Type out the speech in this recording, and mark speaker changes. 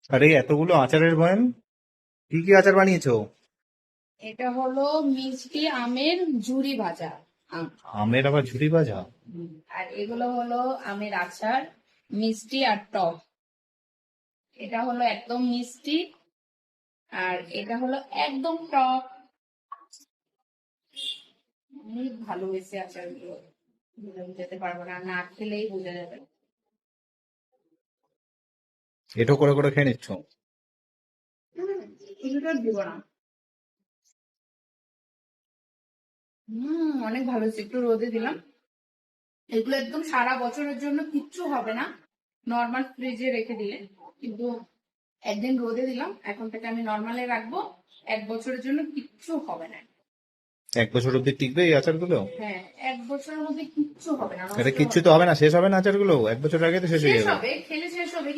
Speaker 1: আরে এতগুলো আচারের বয়ান, কি কি আচার বানিয়েছো?
Speaker 2: এটা হলো মিষ্টি আমের ঝুরি ভাজা আম।
Speaker 1: আমের আবার ঝুরি ভাজা?
Speaker 2: আর এগুলো হলো আমের আচার, মিষ্টি আর টক। এটা হলো একদম মিষ্টি, আর এটা হলো একদম টক। অনেক ভালো হয়েছে আচারগুলো, বুঝাতে পারবো না, না খেলেই বোঝা যাবে।
Speaker 1: এটো করে করে খেয়ে নিচ্ছ?
Speaker 2: কিছুটা দিব না। অনেক ভালো হয়েছে, একটু রোদে দিলাম। এগুলো একদম সারা বছরের জন্য কিচ্ছু হবে না, নর্মাল ফ্রিজে রেখে দিলে। কিন্তু একদিন রোদে দিলাম, এখন থেকে আমি নর্মালে রাখবো, 1 বছরের জন্য কিচ্ছু হবে না।
Speaker 1: 1 বছর অব্দি টিকবে এই আচারগুলো?
Speaker 2: হ্যাঁ, 1 বছরের মধ্যে কিচ্ছু হবে না,
Speaker 1: এটা
Speaker 2: নষ্ট
Speaker 1: কিচ্ছু
Speaker 2: হবে
Speaker 1: তো
Speaker 2: না।
Speaker 1: হবে না, শেষ হবে না আচারগুলো? 1 বছর আগে তো শেষ হয়ে
Speaker 2: শেষ
Speaker 1: যাবে।
Speaker 2: হবে, খেলে শেষ হবে।